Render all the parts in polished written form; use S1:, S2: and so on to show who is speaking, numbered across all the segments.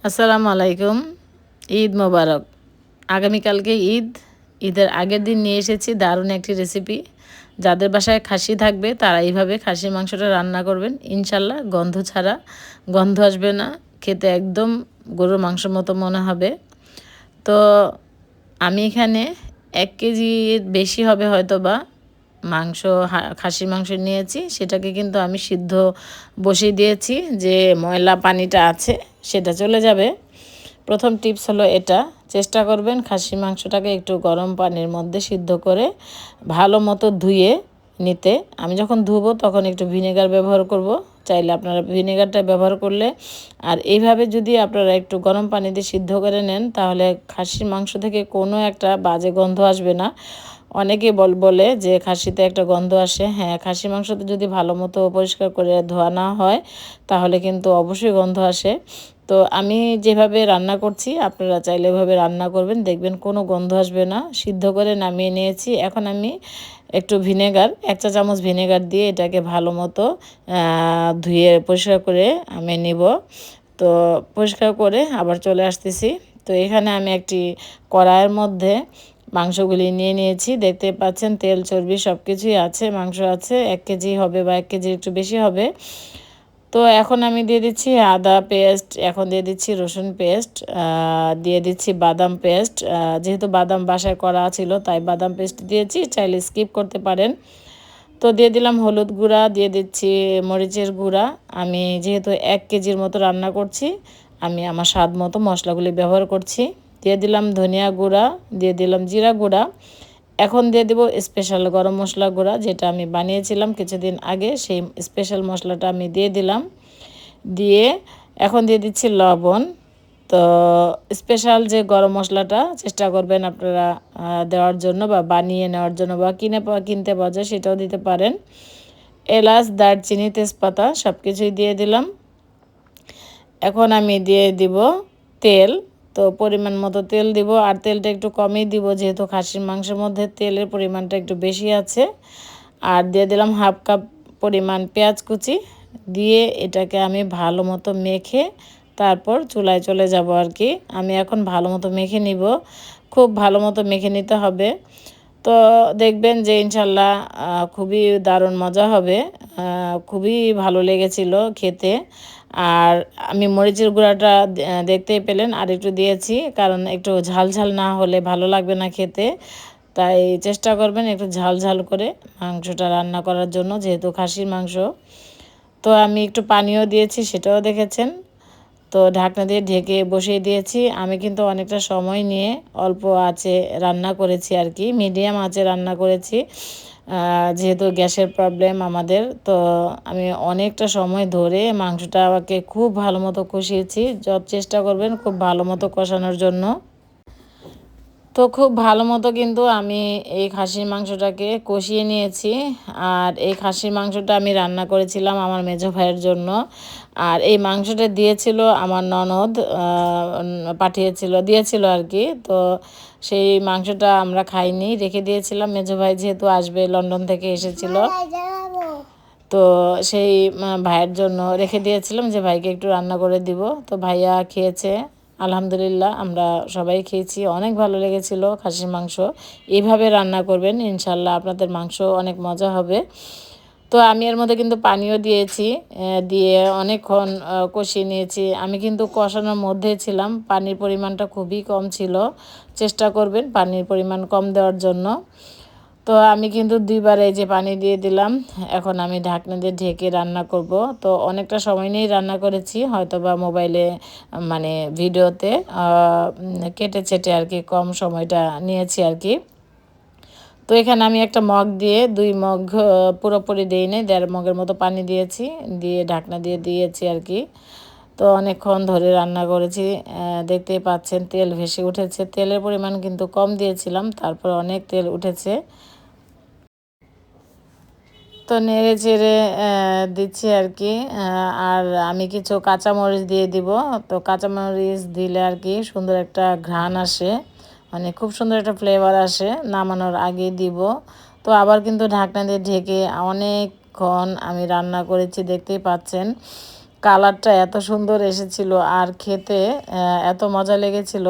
S1: আসসালামু আলাইকুম। ঈদ মোবারক। আগামীকালকে ঈদ। ঈদের আগের দিন নিয়ে এসেছি দারুণ একটি রেসিপি। যাদের বাসায় খাসি থাকবে তারা এইভাবে খাসির মাংসটা রান্না করবেন। ইনশাল্লাহ গন্ধ ছাড়া, গন্ধ আসবে না। খেতে একদম গরুর মাংসের মতো মনে হবে। তো আমি এখানে ১ কেজির বেশি হবে হয়তোবা মাংস, খাসির মাংস নিয়েছি। সেটাকে কিন্তু আমি সিদ্ধ বসিয়ে দিয়েছি। যে ময়লা পানিটা আছে সেটা চলে যাবে। প্রথম টিপস হলো এটা, চেষ্টা করবেন খাসির মাংসটাকে একটু গরম পানির মধ্যে সিদ্ধ করে ভালো মতো ধুয়ে নিতে। আমি যখন ধুবো তখন একটু ভিনেগার ব্যবহার করব। চাইলে আপনারা ভিনেগারটা ব্যবহার করলে, আর এইভাবে যদি আপনারা একটু গরম পানি দিয়ে সিদ্ধ করে নেন তাহলে খাসির মাংস থেকে কোনো একটা বাজে গন্ধ আসবে না। অনেকেই বলে যে খাসিতে একটা গন্ধ আসে। হ্যাঁ, খাসির মাংসতে যদি ভালো মতো পরিষ্কার করে ধোয়া না হয় তাহলে কিন্তু অবশ্যই গন্ধ আসে। তো আমি যেভাবে রান্না করছি আপনারা চাইলে এভাবে রান্না করবেন, দেখবেন কোনো গন্ধ আসবে না। সিদ্ধ করে নামিয়ে নিয়েছি। এখন আমি একটু ভিনেগার, ১ চা চামচ ভিনেগার দিয়ে এটাকে ভালো মতো ধুয়ে পরিষ্কার করে আমি নিব। তো পরিষ্কার করে আবার চলে আসতেছি। তো এখানে আমি একটি কড়াইয়ের মধ্যে মাংসগুলি নিয়ে নিয়েছি। দেখতে পাচ্ছেন তেল চর্বি সব কিছুই আছে। মাংস আছে ১ কেজি হবে বা ১ কেজির একটু বেশি হবে। তো এখন আমি দিয়ে দিচ্ছি আদা পেস্ট, এখন দিয়ে দিচ্ছি রসুন পেস্ট, দিয়ে দিচ্ছি বাদাম পেস্ট। যেহেতু বাদাম বাসায় করা ছিল তাই বাদাম পেস্ট দিয়েছি, চাইলে স্কিপ করতে পারেন। তো দিয়ে দিলাম হলুদ গুঁড়া, দিয়ে দিচ্ছি মরিচের গুঁড়া। আমি যেহেতু ১ কেজির মতো রান্না করছি আমি আমার স্বাদ মতো মশলাগুলি ব্যবহার করছি। দিয়ে দিলাম ধনিয়া গুঁড়া, দিয়ে দিলাম জিরা গুঁড়া। এখন দিয়ে দেব স্পেশাল গরম মশলা গুঁড়া, যেটা আমি বানিয়েছিলাম কিছুদিন আগে। সেই স্পেশাল মশলাটা আমি দিয়ে দিলাম। দিয়ে এখন দিয়ে দিচ্ছি লবণ। তো স্পেশাল যে গরম মশলাটা চেষ্টা করবেন আপনারা দেওয়ার জন্য বা বানিয়ে নেওয়ার জন্য, বা কিনতে পাওয়া যায় সেটাও দিতে পারেন। এলাচ, দারচিনি, তেজপাতা সব কিছুই দিয়ে দিলাম। এখন আমি দিয়ে দিব তেল। তো পরিমাণ মতো তেল দিব, আর তেলটা একটু কমই দিব যেহেতু খাসির মাংসের মধ্যে তেলের পরিমাণটা একটু বেশি আছে। আর দিয়ে দিলাম 1/2 কাপ পরিমাণ পেঁয়াজ কুচি। দিয়ে এটাকে আমি ভালো মতো মেখে তারপর চুলায় চলে যাব আর কি। আমি এখন ভালো মতো মেখে নিব, খুব ভালো মতো মেখে নিতে হবে। তো দেখবেন যে ইনশাল্লাহ খুবই দারুণ মজা হবে। খুবই ভালো লেগেছিল খেতে। আর আমি মরিচের গুঁড়াটা দেখতেই পেলেন আর একটু দিয়েছি, কারণ একটু ঝাল ঝাল না হলে ভালো লাগবে না খেতে। তাই চেষ্টা করবেন একটু ঝাল ঝাল করে মাংসটা রান্না করার জন্য, যেহেতু খাসির মাংস। তো আমি একটু পানিও দিয়েছি, সেটাও দেখেছেন। তো ঢাকনা দিয়ে ঢেকে বসিয়ে দিয়েছি। আমি কিন্তু অনেকটা সময় নিয়ে অল্প আঁচে রান্না করেছি আর কি, মিডিয়াম আঁচে রান্না করেছি। যেহেতু গ্যাসের প্রবলেম আমাদের, তো আমি অনেকটা সময় ধরে মাংসটাকে খুব ভালো মতো কষিয়েছি। চেষ্টা করবেন খুব ভালো মতো কষানোর জন্য। তো খুব ভালো মতো কিন্তু আমি এই খাসির মাংসটাকে কষিয়ে নিয়েছি। আর এই খাসির মাংসটা আমি রান্না করেছিলাম আমার মেজো ভাইয়ের জন্য। আর এই মাংসটা দিয়েছিল আমার ননদ, দিয়েছিল আর কি। তো সেই মাংসটা আমরা খাইনি, রেখে দিয়েছিলাম। মেজো ভাই যেহেতু আসবে, লন্ডন থেকে এসেছিল, তো সেই ভাইয়ের জন্য রেখে দিয়েছিলাম যে ভাইকে একটু রান্না করে দিব। তো ভাইয়া খেয়েছে, আলহামদুলিল্লাহ আমরা সবাই খেয়েছি, অনেক ভালো লেগেছিল খাসির মাংস। এইভাবে রান্না করবেন, ইনশাল্লাহ আপনাদের মাংস অনেক মজা হবে। তো আমি এর মধ্যে কিন্তু পানিও দিয়েছি, দিয়ে অনেকক্ষণ কষিয়ে নিয়েছি। আমি কিন্তু কষানোর মধ্যে ছিলাম, পানির পরিমাণটা খুবই কম ছিল। চেষ্টা করবেন পানির পরিমাণ কম দেওয়ার জন্য। তো আমি কিন্তু ২ বার এই যে পানি দিয়ে দিলাম। এখন আমি ঢাকনা দিয়ে ঢেকে রান্না করব। তো অনেকটা সময় নিয়েই রান্না করেছি, হয়তোবা মোবাইলে মানে ভিডিওতে কেটে ছেটে আর কি কম সময়টা নিয়েছি আর কি। তো এখানে আমি একটা মগ দিয়ে ২ মগ পুরোপুরি দিইনি, ১.৫ মগের মতো পানি দিয়েছি, দিয়ে ঢাকনা দিয়ে দিয়েছি আর কি। তো অনেকক্ষণ ধরে রান্না করেছি, দেখতেই পাচ্ছেন তেল ভেসে উঠেছে। তেলের পরিমাণ কিন্তু কম দিয়েছিলাম, তারপর অনেক তেল উঠেছে। তো নেড়ে চেড়ে দিচ্ছি আর কি। আর আমি কিছু কাঁচামরিচ দিয়ে দিব। তো কাঁচামরিচ দিলে আর কি সুন্দর একটা ঘ্রাণ আসে, মানে খুব সুন্দর একটা ফ্লেভার আসে। নামানোর আগে দিব। তো আবার কিন্তু ঢাকনা দিয়ে ঢেকে অনেকক্ষণ আমি রান্না করেছি, দেখতেই পাচ্ছেন। কালারটা এত সুন্দর এসেছিল আর খেতে এত মজা লেগেছিল।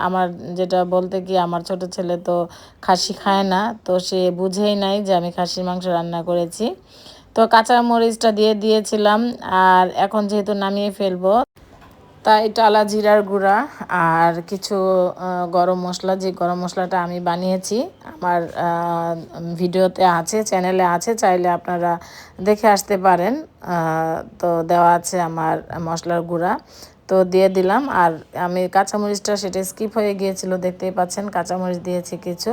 S1: আমার যেটা বলতে কি, আমার ছোট ছেলে তো খাসি খায় না, তো সে বুঝেই নাই যে আমি খাসির মাংস রান্না করেছি। তো কাঁচা মরিচটা দিয়ে দিয়েছিলাম। আর এখন যেহেতু নামিয়ে ফেলবো, তাই টালা জিরার গুঁড়া আর কিছু গরম মশলা, যে গরম মশলাটা আমি বানিয়েছি আমার ভিডিওতে আছে, চ্যানেলে আছে, চাইলে আপনারা দেখে আসতে পারেন। তো দেওয়া আছে আমার মশলার গুঁড়া, তো দিয়ে দিলাম। আর আমি কাঁচামরিচটা সেটা স্কিপ হয়ে গিয়েছিল, দেখতেই পাচ্ছেন কাঁচামরিচ দিয়েছি কিছু।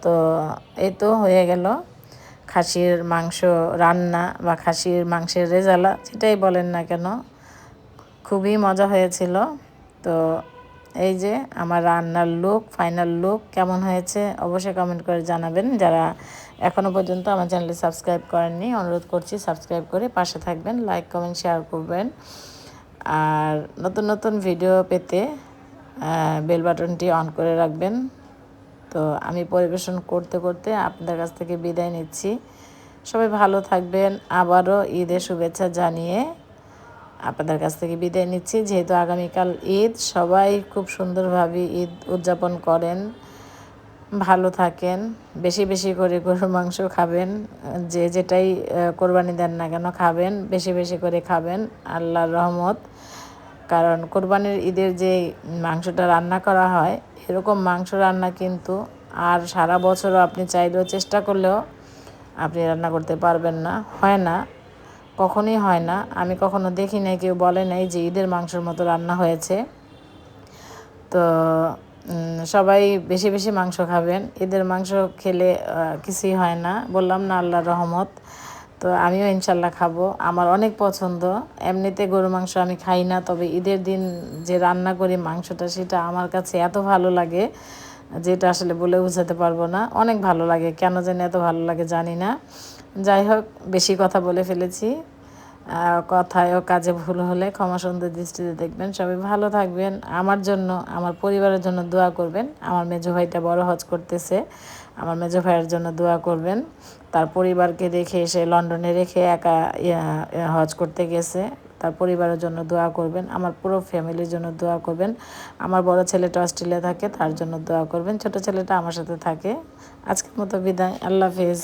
S1: তো এই তো হয়ে গেল খাসির মাংস রান্না বা খাসির মাংসের রেজালা, যেটাই বলেন না কেন। খুবই মজা হয়েছিল। তো এই যে আমার রান্নার লুক, ফাইনাল লুক কেমন হয়েছে অবশ্যই কমেন্ট করে জানাবেন। যারা এখনও পর্যন্ত আমার চ্যানেলে সাবস্ক্রাইব করেননি, অনুরোধ করছি সাবস্ক্রাইব করে পাশে থাকবেন, লাইক কমেন্ট শেয়ার করবেন। আর নতুন নতুন ভিডিও পেতে বেল বাটনটি অন করে রাখবেন। তো আমি পরিবেশন করতে করতে আপনাদের কাছ থেকে বিদায় নিচ্ছি। সবাই ভালো থাকবেন। আবারও ঈদের শুভেচ্ছা জানিয়ে আপনাদের কাছ থেকে বিদায় নিচ্ছি। যেহেতু আগামীকাল ঈদ, সবাই খুব সুন্দরভাবে ঈদ উদযাপন করেন, ভালো থাকেন, বেশি বেশি করে গরুর মাংস খাবেন, যে যেটাই কোরবানি দেন না কেন খাবেন, বেশি বেশি করে খাবেন, আল্লাহর রহমত। কারণ কোরবানির ঈদের যে মাংসটা রান্না করা হয়, এরকম মাংস রান্না কিন্তু আর সারা বছরও আপনি চাইলেও চেষ্টা করলেও আপনি রান্না করতে পারবেন না, হয় না, কখনোই হয় না। আমি কখনো দেখি নাই, কেউ বলে নাই যে ঈদের মাংসের মতো রান্না হয়েছে। তো সবাই বেশি বেশি মাংস খাবেন। ঈদের মাংস খেলে কিছুই হয় না, বললাম না, আল্লাহর রহমত। তো আমিও ইনশাল্লাহ খাবো, আমার অনেক পছন্দ। এমনিতে গরু মাংস আমি খাই না, তবে ঈদের দিন যে রান্না করি মাংসটা, সেটা আমার কাছে এত ভালো লাগে যেটা আসলে বলে বোঝাতে পারবো না। অনেক ভালো লাগে, কেন জানি এত ভালো লাগে জানি না। যাই হোক, বেশি কথা বলে ফেলেছি। কথায় ও কাজে ভুল হলে ক্ষমা সুন্দর দৃষ্টিতে দেখবেন। সবাই ভালো থাকবেন। আমার জন্য, আমার পরিবারের জন্য দোয়া করবেন। আমার মেজো ভাইটা বড় হজ করতেছে, আমার মেজো ভাইয়ের জন্য দোয়া করবেন। তার পরিবারকে রেখে এসে, লন্ডনে রেখে একা হজ করতে গেছে, তার পরিবারের জন্য দোয়া করবেন। আমার পুরো ফ্যামিলির জন্য দোয়া করবেন। আমার বড় ছেলেটা অস্ট্রেলিয়া থাকে, তার জন্য দোয়া করবেন। ছোট ছেলেটা আমার সাথে থাকে। আজকের মতো বিদায়, আল্লাহ হাফেজ।